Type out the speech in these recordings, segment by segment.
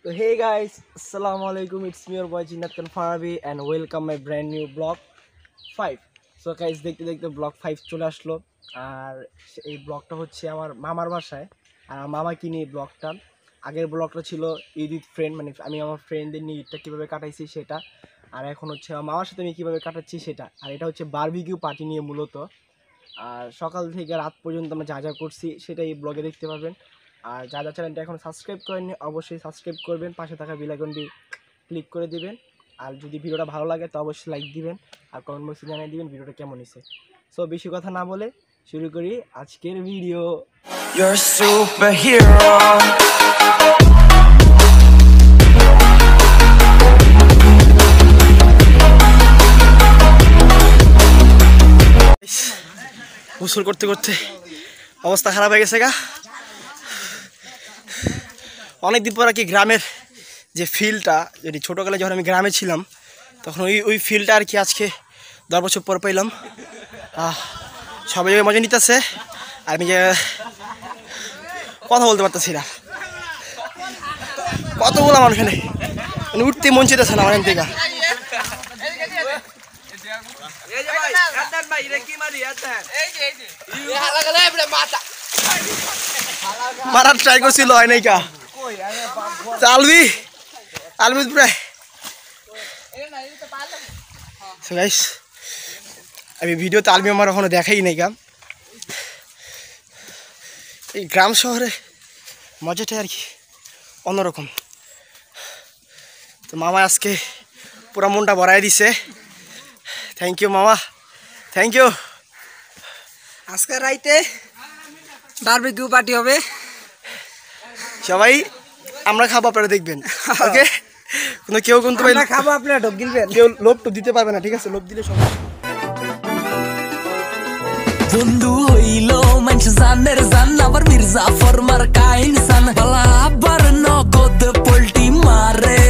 So hey guys, assalamu alaikum. It's me your boy Jinnat Khan Farabi and welcome my brand new vlog 5. So guys, দেখতে দেখতে vlog 5 চলে আসলো। আর এই ব্লগটা হচ্ছে আমার মামার বাসায়। আর আমার মামা কিনে এই ব্লগটা। আগের ব্লগটা ছিল ঈদ ফ্রেন্ড, মানে আমি আমার ফ্রেন্ডদের নিয়ে ঈদটা কীভাবে কাটাইছি সেটা। আর এখন হচ্ছে আমার মামার সাথে আমি কীভাবে কাটাচ্ছি সেটা। আর এটা হচ্ছে বারবিকিউ পার্টি নিয়ে মূলত। আর সকাল থেকে রাত পর্যন্ত আমরা যা যা করছি সেটা এই ব্লগে দেখতে পারবেন। আর যারা চ্যানেলটা এখন সাবস্ক্রাইব করেননি অবশ্যই সাবস্ক্রাইব করবেন, পাশে থাকা বেল আইকনটি ক্লিক করে দিবেন। আর যদি ভিডিওটা ভালো লাগে তো অবশ্যই লাইক দিবেন আর কমেন্ট বক্সে জানিয়ে দিবেন ভিডিওটা কেমন হয়েছে। সো বেশি কথা না বলে শুরু করি আজকের ভিডিও। You're a superhero. গোসল করতে করতে অবস্থা খারাপ হয়ে গেছে গা। অনেকদিন পর আর কি গ্রামের যে ফিলটা, যদি ছোটোকালে যখন আমি গ্রামে ছিলাম তখন ওই ফিলটা আর কি আজকে 10 বছর পর পেলাম। সবাই জায়গায় মজা নিতেছে আর আমি যে কথা বলতে পারতেছি না, কতগুলো মানুষ এখানে, মানে উঠতে মন চেতেছে না আমার এখান থেকে। মারার ট্রাই করছিল হয় নাই কা আলবি প্রায়। আমি ভিডিওতে আলবি আমার এখনো দেখাই নাই কা। এই গ্রাম শহরে মজাটাই আর কি অন্যরকম। তো মামা আজকে পুরো মনটা ভরাই দিছে। থ্যাংক ইউ মামা, থ্যাংক ইউ। আজকে রাইতে বারবিকিউ পার্টি হবে, সবাই আমরা খাবো, আপনারা দেখবেন। ওকে, কেউ কিন্তু খাবো, আপনারা ঢোক গিলবেন, কেউ লোভ টোপ দিতে পারবে না, ঠিক আছে? লোভ দিলে সমস্যা। বন্ধু হইল মানুষ জানের জান, আবার মির্জা ফরমার কাইন সান বালা, আবার নগদ পোল্টি মারে।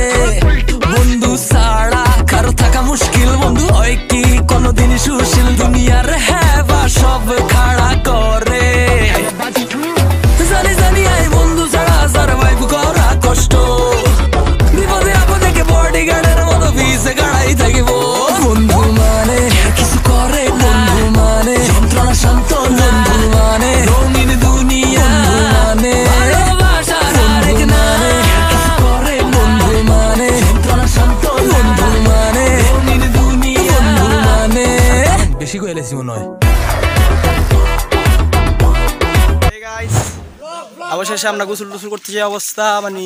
বন্ধু ছাড়া কারো থাকা মুশকিল, বন্ধু হয় কি কোনদিন সুশীল, দুনিয়ার হেবা সব খাড়া করে। জানি জানি আই বন্ধু ছাড়া সারভাইভ করা কষ্ট, বিপদে আপদে কে বডিগার্ডের মতো ভিসে গাড়াই থাকিব। বন্ধু মানে কিছু করে, বন্ধু মানে যন্ত্রণা শান্ত, বন্ধু মানে রঙিন দুনিয়া, মানে ভালোবাসার আরেক নাম। কিছু করে বন্ধু মানে যন্ত্রণা শান্ত, বন্ধু মানে রঙিন দুনিয়া, বন্ধু মানে। বেশি কইলেছি মনে হয়। অবশেষে আমরা গোসল টোসল করতে যাই অবস্থা, মানে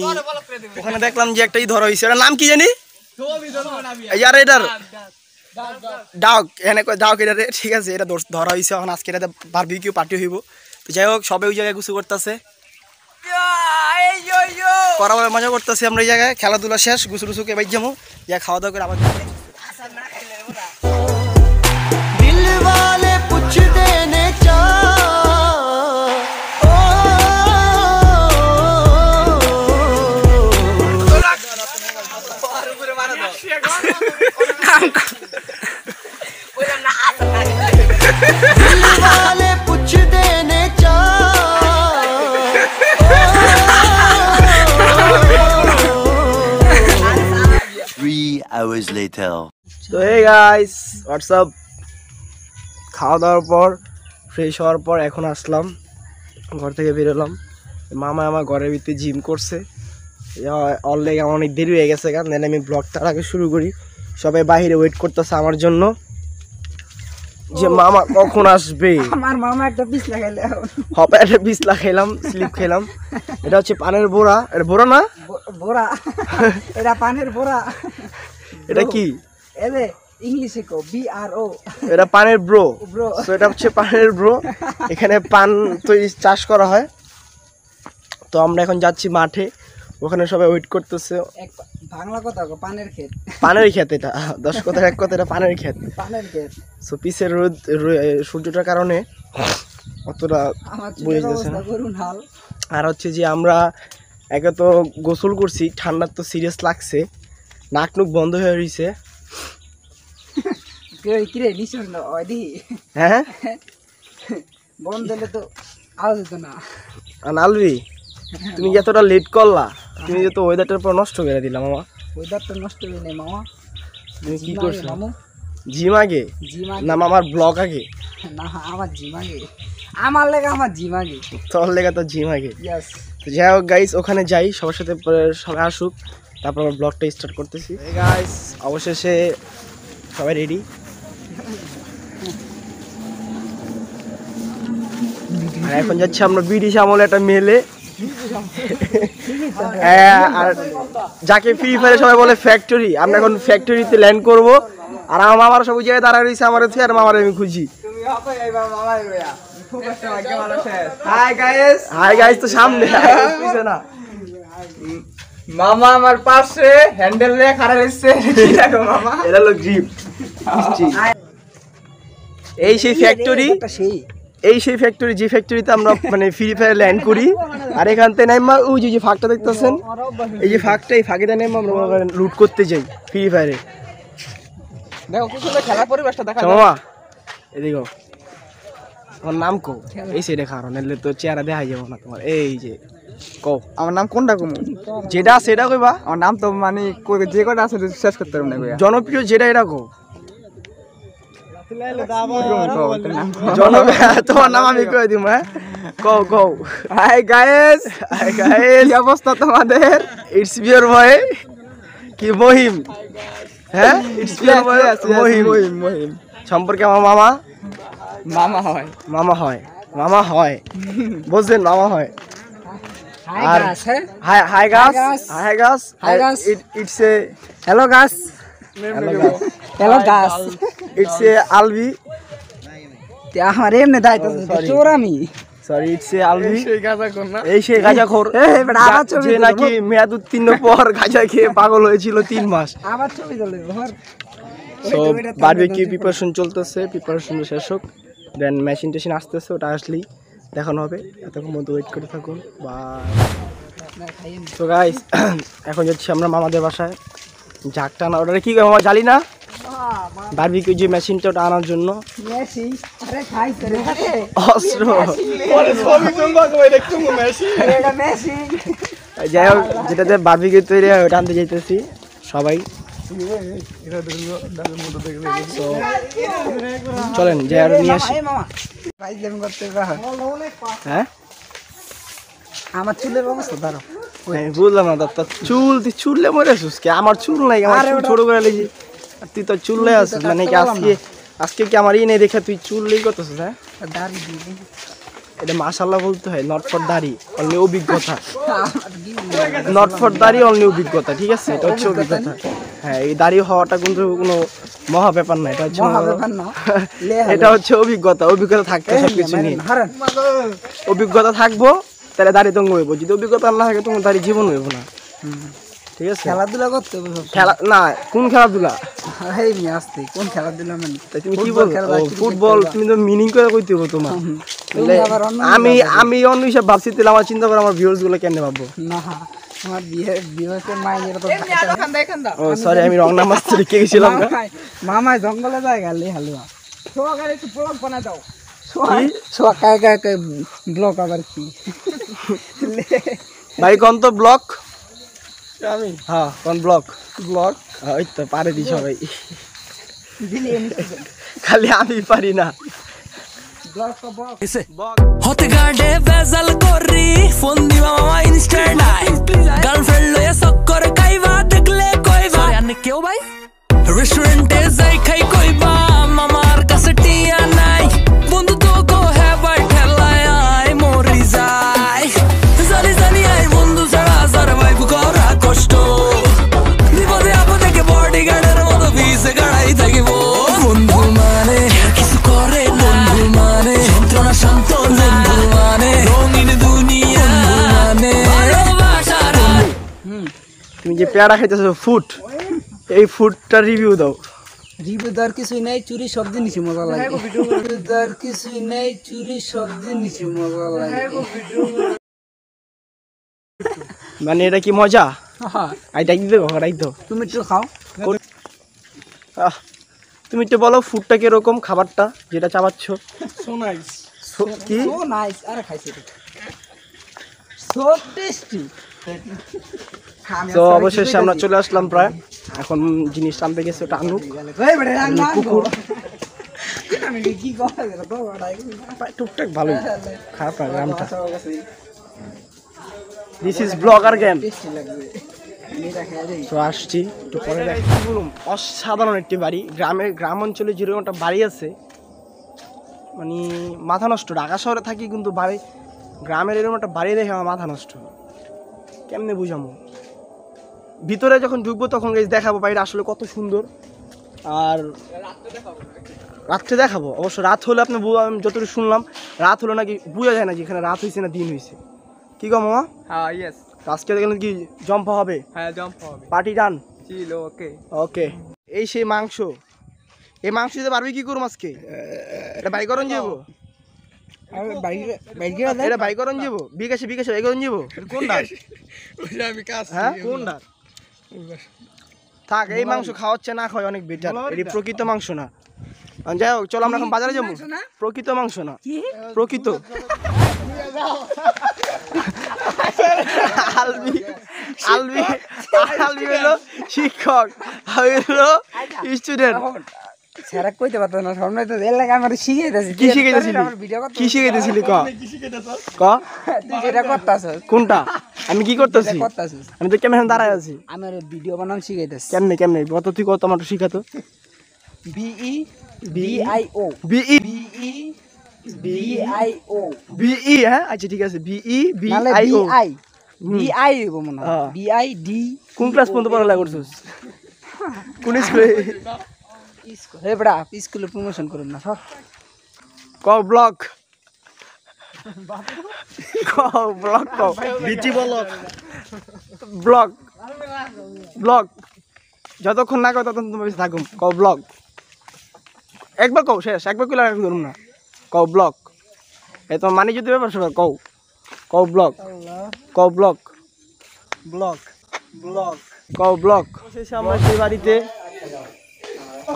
ওখানে দেখলাম যে একটা ধরা হয়েছে, এটার নাম কি জানি, এটার ডাক, এখানে ডাক এটা, ঠিক আছে? এটা ধরা হয়েছে এখন, আজকে এটাতে বারবিকিউ পার্টি হইব। তো যাই হোক, সবাই ওই জায়গায় গোসল করতেছে, মজা করতেছে। আমরা এই জায়গায় খেলাধুলা শেষ, গোসল টুসুকে বাইর যাবো, যা খাওয়া দাওয়া করে আবার hours later. তো hey guys, what's up? খাওয়া দাওয়ার পর ফ্রেশ হওয়ার পর এখন আসলাম, ঘর থেকে বেরোলাম। মামা আমার ঘরের ভিতরে জিম করছে, অলরেডি আমার অনেক দেরি হয়ে গেছে, কারণ আমি ব্লগটার আগে শুরু করি। সবাই বাইরে ওয়েট করতেছে আমার জন্য যে মামা কখন আসবে। আমার মামা একটা পিস লাগাইলে হবে, একটা পিস লাগাইলাম, স্লিপ খেলাম। এটা হচ্ছে পানের বোরা, এটা বোরা না, বোরা, এটা পানের বোরা। এটা কি এবে ইংলিশে কো BRO, এটা পানের ব্রো। তো এটা হচ্ছে পানের ব্রো, এখানে পান তৈরি চাষ করা হয়। তো আমরা এখন যাচ্ছি মাঠে, ওখানে সবাই ওয়েট করতেছে। বাংলা কথা কো পানের ক্ষেত, পানের ক্ষেত, এটা 10 কথা 1 কথা, এটা পানের ক্ষেত, পানের ক্ষেত। সো পিছের রোদ সূর্যটার কারণে অতটা বুঝে যাচ্ছে না। আর হচ্ছে যে আমরা একে তো গোসল করছি, ঠান্ডার তো সিরিয়াস লাগছে, নাক নুক বন্ধ হয়ে রয়েছে। হ্যাঁ বন্ধ হলে তো আওয়াজ হতো না। আলবি তুমি এতটা লেট করলা, তুমি তো ওয়েদারটার পর নষ্ট করে দিলাম মামা। ওয়েদারটা নষ্ট হয়ে নেই মামা। তুমি কি জিম আগে করছো? মামু, জিম আগে জিম আগে। না মামার ব্লগ আগে? না আমার জিম আগে, আমার লেগে আমার জিম আগে। তোর লেগে তো জিম আগে। ইয়েস। তো যাই হোক গাইস, ওখানে যাই, সবার সাথে পরে সবাই আসুক, তারপর আমরা ব্লগটা স্টার্ট করতেছি। গাইস অবশেষে সবাই রেডি। আর এখন যাচ্ছি আমরা ব্রিটিশ আমলে একটা মেলে। হ্যাঁ, আর যাকে ফ্রি ফায়ারে সবাই বলে ফ্যাক্টরি, আমরা এখন ফ্যাক্টরিতে ল্যান্ড করব। আর আমার মামার সব জায়গায় দাঁড়া রয়েছে, আমার হচ্ছে আর মামার আমি খুঁজি। হাই গাইস, তো সামনে পিছে না। মামা আমার পাশে হ্যান্ডেল নিয়ে খাড়া হচ্ছে। মামা এটা হলো গ্রিপ। এই সেই ফ্যাক্টরি, এই সেই ফ্যাক্টরি যে ফ্যাক্টরিতে আমরা মানে ফ্রি ফায়ার ল্যান্ড করি। আর এখান থেকে নাইমা ওই যে ফাঁকটা দেখতেছেন, এই যে ফাঁকটা, এই ফাঁকে নাইমা আমরা লুট করতে যাই ফ্রি ফায়ারে। দেখো কি সুন্দর খেলার পরিবেশটা দেখা যায়। মামা এদিকে তোমার নাম কো, এই সাইডে খারো, নাহলে তো চেহারা দেখা যাবো না তোমার। এই যে কও আমার নাম কোনটা কমু? যেটা সেটা কইবা। আমার নাম তো মানে যে কটা আছে শেষ করতে পারবো না কইয়া। জনপ্রিয় যেটা এটা কও। তোমার নাম আমি কয়ে দিব। হ্যাঁ কও কও। হাই গাইস, হাই গাইস, কি অবস্থা তোমাদের? ইটস বিয়ার বয় কি মহিম। হ্যাঁ ইটস বিয়ার বয় মহিম। মহিম সম্পর্কে আমার মামা, মামা হয়। মামা হয়, মামা হয়, বুঝলেন, মামা হয়। আর হাই হাই গাস, হাই গাস, Hi guys. It's a hello গাস, হ্যালো গাছ। ইটস এ আলবি, আমার এমনি দায়িত্ব Sorry. চোর আমি। Sorry it's a Albi. সেই গাজা কোন না? এই সে গাঁজাখোর, বেটা, আবার ছবি যে তুলবো। নাকি মেয়াদ উত্তীর্ণ পর গাঁজা খেয়ে পাগল হয়েছিল 3 মাস। আবার ছবি তুলে ধর। সো বারবিকিউ প্রিপারেশন চলতেছে, প্রিপারেশন শেষ হোক, দেন মেশিন টেশিন আসতেছে, ওটা আসলেই দেখানো হবে। এতক্ষণ মধ্যে ওয়েট করে থাকুন। বা তো গাইস এখন যাচ্ছি আমরা মামাদের বাসায়। ঝাক টানা, ওটা কি মামা জানি না, বারবিকিউ যে মেশিনটা, ওটা আনার জন্য মেসি আরে খাইছে রে অস্ত্র। এটা মেসি। যাই হোক, যেটাতে বারবিকিউ তৈরি হয় ওটা আনতে যাইতেছি সবাই। So, চলেন যাই আর নিয়ে আসি। এই মামা ভাই যেমন করতে পারে। হ্যাঁ আমার চুলের অবস্থা ধরো। আমি বুঝলাম না দাদা, চুল তুই চুললে মরে আসিস কে? আমার চুল নাই, আমার আরে চুল ওটা- ছোট করে লেগি, আর তুই তো চুললে আসিস। মানে কি আজকে আজকে কি আমার নেই দেখে তুই চুললেই করতেছিস? হ্যাঁ দাড়ি দিয়ে এটা মাশাআল্লাহ বলতে হয়, নট ফর দাড়ি অনলি অভিজ্ঞতা, নট ফর দাড়ি অনলি অভিজ্ঞতা, ঠিক আছে? এটা হচ্ছে অভিজ্ঞতা। হ্যাঁ, এই দাড়ি হওয়াটা কিন্তু কোনো মহা ব্যাপার না, এটা হচ্ছে মহা ব্যাপার না। এটা হচ্ছে অভিজ্ঞতা। অভিজ্ঞতা থাকতে সবকিছু নিয়ে হারান অভিজ্ঞতা থাকবো, তাহলে দাড়ি তঙ্গ হইব। যদি অভিজ্ঞতা না থাকে তোমার দাড়ি জীবন হইব না, ঠিক আছে? খেলাধুলা করতে হবে সব। খেলা না, কোন খেলাধুলা? এই মি আসতে কোন খেলাধুলা মানে? তাই তুমি কি ফুটবল বল? খেলবা, ক্রিকেট ফুটবল, খেলবা। তুমি তো মিনিং করে কইতে হবে তোমার। তুমি আবার অন্য আমি আমি অন্য হিসাব ভাবছি, তাহলে আমার চিন্তা করে আমার ভিউয়ার্স গুলো কেমনে ভাববো? না আমার বিয়ে মাইনের তো ও সরি, আমি রং নাম্বার লিখে গেছিলাম না। মামায় জঙ্গলে যায় গেলে হালুয়া সোয়াগারে একটু ব্লগ বানাই দাও। সোয়া কায় কায় ব্লক আবার কি ভাই কোন তো ব্লক? আমি হ্যাঁ কোন ব্লক? ব্লগ ওই তো পারে দি সবাই, দিলি খালি আমি পারি না হতে গাড়ে বেজাল করি ফোন দিবা মামা ইনস্ট্যান্ট গার্লফ্রেন্ড লয়ে চক্কর খাইবা দেখলে কইবা আনে কেউ ভাই রেস্টুরেন্টে যাই খাই কইবা মামার কাছে টিয়া নাই বন্ধু তো কো হ্যাঁ ঠেলায় আয় মরি যায় জানি জানি আয় বন্ধু ছাড়া সারভাইভ করা কষ্ট বিপদে আপদে কে বডিগার্ডের মতো ভিসে গাড়াই থাকিব বন্ধু মানে কিছু করে বন্ধু মানে যন্ত্রণা শান্ত বন্ধু মানে রঙিন দুনিয়া মানে ভালোবাসার তুমি যে পেয়ারা খাইতেছো ফুড, এই ফুডটা রিভিউ দাও। রিভিউ দেওয়ার কিছুই নেই, চুরি সব জিনিসই মজা লাগে। রিভিউ দেওয়ার কিছুই নেই, চুরি সব জিনিসই মজা লাগে। মানে এটা কি মজা? হ্যাঁ, আইটা কি দেবো? রাই তো তুমি একটু খাও। তুমি একটু বলো ফুডটা কিরকম, খাবারটা যেটা চাবাচ্ছ? So nice. কি সো নাইস। আরে খাইছি তো সো টেস্টি। তো অবশেষে আমরা চলে আসলাম প্রায়। এখন জিনিস টানতে গেছে, ওটা আনুক কুকুর টুকটাক ভালোই, খারাপ না গ্রামটা। This is blogger game. তো আসছি একটু পরে, বলুন অসাধারণ একটি বাড়ি। গ্রাম অঞ্চলে যেরকম একটা বাড়ি আছে মানে মাথা নষ্ট। ঢাকা শহরে থাকি কিন্তু বাড়ি, গ্রামের এরকম একটা বাড়ি দেখে আমার মাথা নষ্ট। কেমনে বুঝামো, ভিতরে যখন ঢুকবো তখন দেখাবো বাড়িটা আসলে কত সুন্দর। আর রাত্রে দেখাবো, অবশ্য রাত হলে আপনি যতটুকু শুনলাম রাত হলো নাকি বোঝা যায় না যে এখানে রাত হয়েছে না দিন হয়েছে। কি গো মামা? হ্যাঁ ইয়েস, আজকে এখানে কি জম্পা হবে? হ্যাঁ জাম্প হবে, পার্টি ডান। চিল ওকে ওকে। এই সেই মাংস, এই মাংস দিতে পারবি কি করুম আজকে? এটা বাই করন যাবো, এটা বাই করন যাবো, বিকাশে বাই করন যাবো। কোনটা হ্যাঁ কোনটা? থাক, এই মাংস খাওয়াচ্ছে না খাওয়া অনেক বেটার। এটি প্রকৃত মাংস না। যাই হোক, চলো আমরা এখন বাজারে যাবো। প্রকৃত মাংস না, প্রকৃত। আলবি আলবি আলবি হলো শিক্ষক, আমি হলো স্টুডেন্ট। স্যার কইতে পারতো না, সামনে তো এর লাগে আমার শিখাইতেছি। কি শিখাইতেছিলি? কি শিখাইতেছিলি ক ক? তুই যেটা করতাছস। কোনটা? আমি কি করতেছি? করতাছস। আমি তো ক্যামেরা দাঁড়ায় আছি। আমি আর ভিডিও বানানো শিখাইতেছি। কেমনে কেমনে কত তুই কত আমার শিখাতো? B E B I O B E B I O B E. হ্যাঁ আচ্ছা ঠিক আছে, বিই নালে বিআইও। বিআই বিআই হইব মনে হয়। হ্যাঁ। বিআই ডি। কোন ক্লাস পর্যন্ত পড়ালেখা করছিস? কোন স্কুলে? হে বড়া স্কুলে প্রমোশন করুন না সব। ক ব্লক, ক ব্লক, ক বিচি ব্লক, ব্লক ব্লক। যতক্ষণ না কও ততক্ষণ তুমি বেঁচে থাকুম। ক ব্লক, একবার কও শেষ, একবার কইলে আর ধরুম না। ক ব্লক। এই তোমার মানে যদি ব্যাপার সবার কও, ক ব্লক, ক ব্লক, ব্লক ব্লক, ক ব্লক। অবশেষে আমরা সেই বাড়িতে,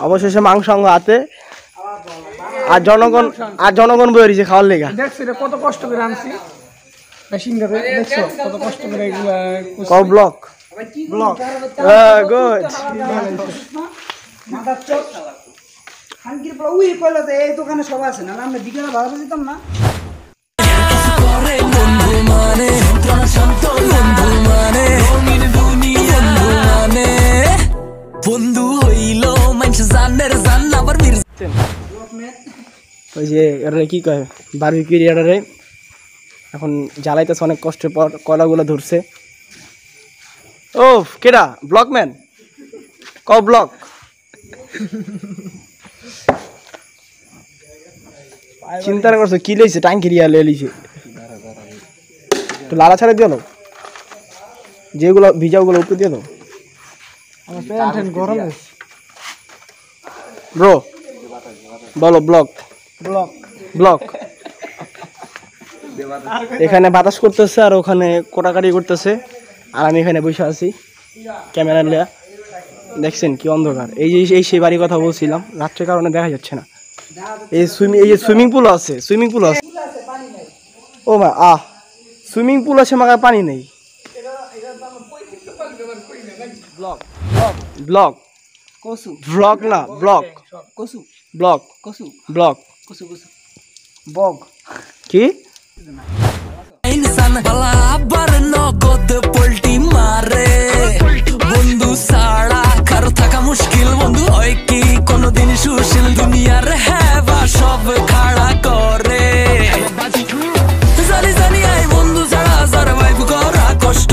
অবশেষে মাংস হাতে। আর জনগণ বই রয়েছে খাওয়ার লেগা। দেখছি রে কত কষ্ট করে আনছি মেশিনটারে, দেখছো কত কষ্ট করে এগুলা। ক ব্লক, ব্লক গুড। মাথা চোখ খানকির পর উই কইলো যে এই দোকানে সব আছে না, আমরা বিকেলে ভাড়া দিতাম না। করে বন্ধু মানে যন্ত্রণা শান্ত, বন্ধু মানে রঙিন দুনিয়া, বন্ধু মানে বন্ধু হইল মানুষ জানের জান আবার মির। ওই যে এরা কি কয় বারবিকিউ এরিয়াটারে এখন জ্বালাইতেছে অনেক কষ্টের পর, কয়লাগুলো ধরছে। ও কেডা? ব্লকম্যান। ক ব্লক। চিন্তা করছো কি লইছে? ট্যাঙ্কি রিয়া লিছে তো লালা ছাড়া দিও, যেগুলো ভিজাগুলো উপরে দিয়ে দাও। গরম ব্রো বলো ব্লক, ব্লক ব্লক। এখানে বাতাস করতেছে আর ওখানে কোটাকাটি করতেছে, আর আমি এখানে বসে আছি ক্যামেরা নিয়ে। দেখছেন কি অন্ধকার। এই সেই বাড়ির কথা বলছিলাম, রাত্রের কারণে দেখা যাচ্ছে না। এই যে সুইমিং পুল আছে, সুইমিং পুল আছে। ও মা সুইমিং পুল আছে, মাগার পানি নেই। ব্লক ব্লক কসু ব্লক না ব্লক, কসু ব্লক কসু ব্লক। কসু কসু বগ কি? ইনসান বালা আবার নগদ পল্টি মারে, বন্ধু সাড়া কারো থাকা মুশকিল, বন্ধু হয় কি কোনদিন সুশীল, দুনিয়ার হেবা সব খাড়া করে। জানি জানি আই বন্ধু ছাড়া সারভাইভ করা কষ্ট,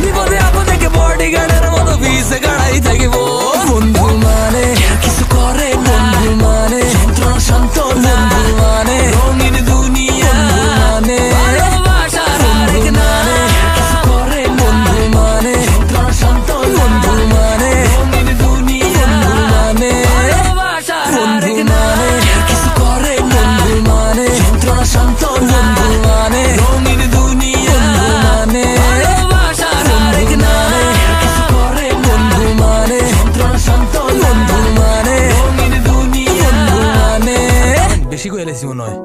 বিপদে আপদে বডি গার্ডের মতো ভিসে গাড়াই থাকিব। বন্ধু মানে কিছু করে, বন্ধু মানে যন্ত্রণা শান্ত, বন্ধু মানে রঙিন দুনিয়া, মানে ভালোবাসার আরেক নাম। কিছু করে বন্ধু মানে যন্ত্রণা শান্ত, বন্ধু মানে রঙিন দুনিয়া, মানে ভালোবাসার আরেক নাম। কিছু করে বন্ধু মানে যন্ত্রণা শান্ত, বন্ধু মানে রঙিন দুনিয়া, মানে ভালোবাসার আরেক নাম। কিছু করে বন্ধু মানে যন্ত্রণা শান্ত, বন্ধু মানে রঙিন দুনিয়া, মানে বেশি কইলে মনে হয়।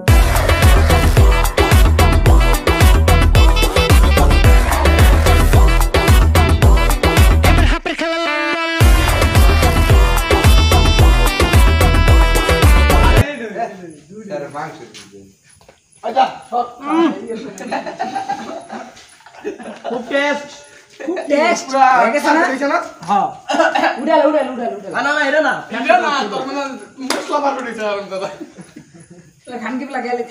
টেস্ট খুব টেস্ট হয়ে গেছে না না হ্যাঁ উড়াল না না এটা না এটা না তোর মানে মশলা বার করে দিছে আর দাদা খান কি লাগাইলে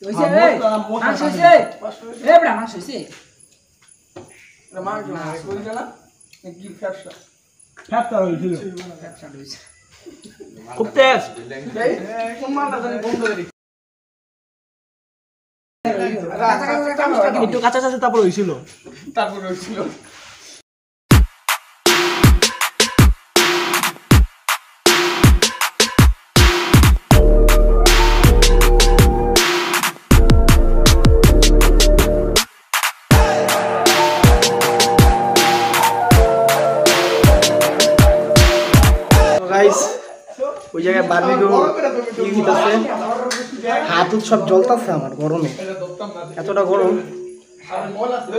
হইছে হ্যাঁ, এই মশলা মাংস হইছে এ বড়া মাংস হইছে এটা মার না কই না কি ফ্যাপসা ফ্যাপটা হইছিল ব্যবসা হইছে খুব টেস্ট এই কোন মালটা জানি বন্ধ করে একটু কাঁচা কাঁচা তারপর হইছিল তারপর হইছিল গাইস ওই জায়গায় বারবিকিউ ই হইতাছে হাত সব জ্বলতাছে আমার গরমে এতটা গরম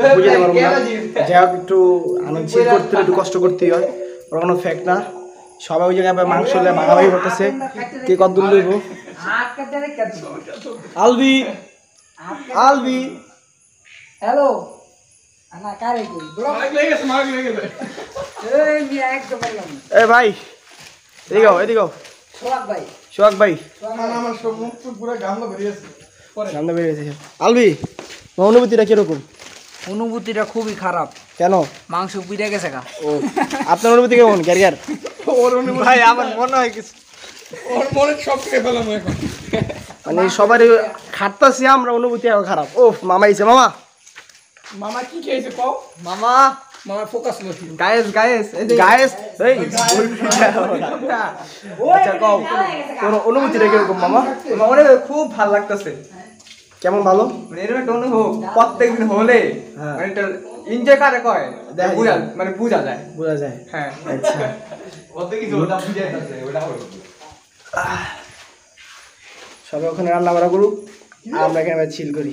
বুঝতে পারবো না যাই হোক একটু চিল করতে একটু কষ্ট করতেই হয় ওর কোনো ফ্যাক্ট না সবাই ওই জায়গায় মাংস হলে ভাগাভাগি করতেছে কে কত দূর লইব হাত কাটতে রে কাটতে আলবি আলবি হ্যালো আনা কারে কই ব্লক মার লেগে গেছে এই মিয়া একদম বললাম এ ভাই এদিকে সোহাগ ভাই সোহাগ ভাই না আমার সব মুখ পুরো গামলা বেরিয়েছে পরে সামনে বেরিয়েছে আলবি তোমার অনুভূতিটা কিরকম অনুভূতিটা খুবই খারাপ কেন মাংস পিড়ে গেছে গা ও আপনার অনুভূতি কেমন ক্যারিয়ার ওর অনুভূতি ভাই আমার মনে হয় কিছু ওর মনে সব খেয়ে ফেলাম এখন মানে সবারই খাটতাছি আমরা অনুভূতি এখন খারাপ ও মামা আইছে মামা মামা কি খেয়েছে কও মামা মামা ফোকাস লছি গায়েস গায়েস এই আচ্ছা কও তোর অনুভূতিটা কিরকম মামা আমার খুব ভালো লাগতেছে কেমন ভালো মানে এরকম একটা অনুভব প্রত্যেকদিন হলে হ্যাঁ। মানে একটা এনজয় কারে কয় দেখা বুঝা যায়। মানে বুঝা যায় বোঝা যায় হ্যাঁ আচ্ছা সবাই ওখানে রান্না বাড়া করুক আর আমরা এখানে চিল করি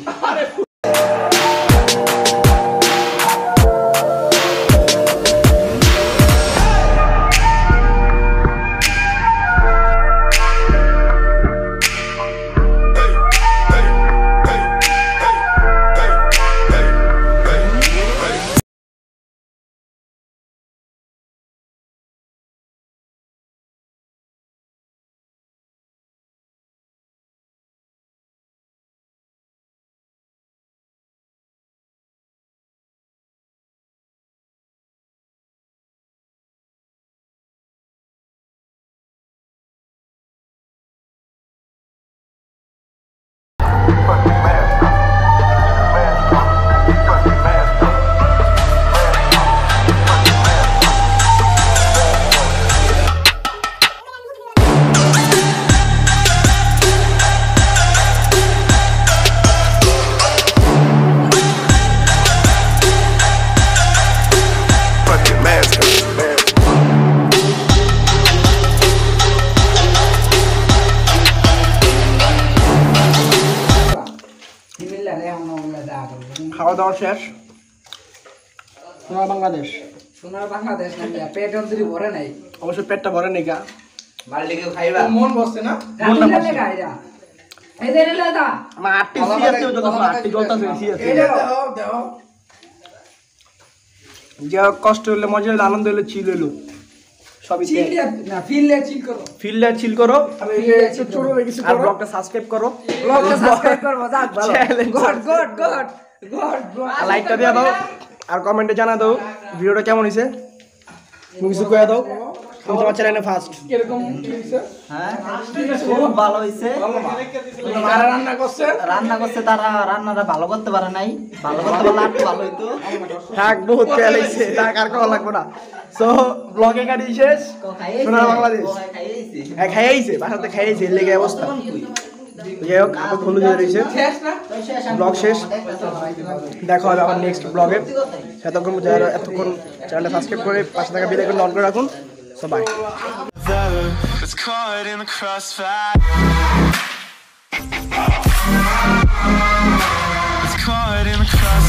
খাওয়া দাওয়া শেষ সোনার বাংলাদেশ সোনার বাংলাদেশ না পেট অন্তরি ভরে নাই অবশ্য পেটটা ভরে নেই গা মন বসছে না রান্না লাগা এরা এই যে লেদা আমার আটটি সি আছে ওটা তখন আটটি জ্বলতাছে সি আছে দাও যা কষ্ট হইলে মজা হইলে আনন্দ হইলে চিল হইলো সবই চিল না ফিললে চিল করো ফিল্ডার চিল করো আর এই একটু ছোট হয়ে গেছে আর ব্লগটা সাবস্ক্রাইব করো ব্লগটা সাবস্ক্রাইব করো যাক ভালো Challenge গড আর লাইকটা দিয়ে দাও আর কমেন্টে জানা দাও ভিডিওটা কেমন হইছে কিছু কয়ে দাও তুমি তোমার চ্যানেলে ফার্স্ট এরকম কি হইছে খুব ভালো হয়েছে কারা রান্না করছে রান্না করছে তারা রান্নাটা ভালো করতে পারে নাই ভালো করতে পারলে আর ভালো হইতো থাক বহুত পেয়ে লাগছে থাক আর কল লাগবে না সো ব্লগে কাটি শেষ সোনার বাংলাদেশ হ্যাঁ খাইয়াইছে বাসাতে খাইয়াইছে এর লেগে অবস্থা যাই হোক আবার ফলো দিয়ে রয়েছে ব্লগ শেষ দেখা হবে আবার নেক্সট ব্লগে এতক্ষণ যারা এতক্ষণ চ্যানেলটা সাবস্ক্রাইব করে পাশে থাকা বেল আইকন অন করে রাখুন so by It's caught in the crossfire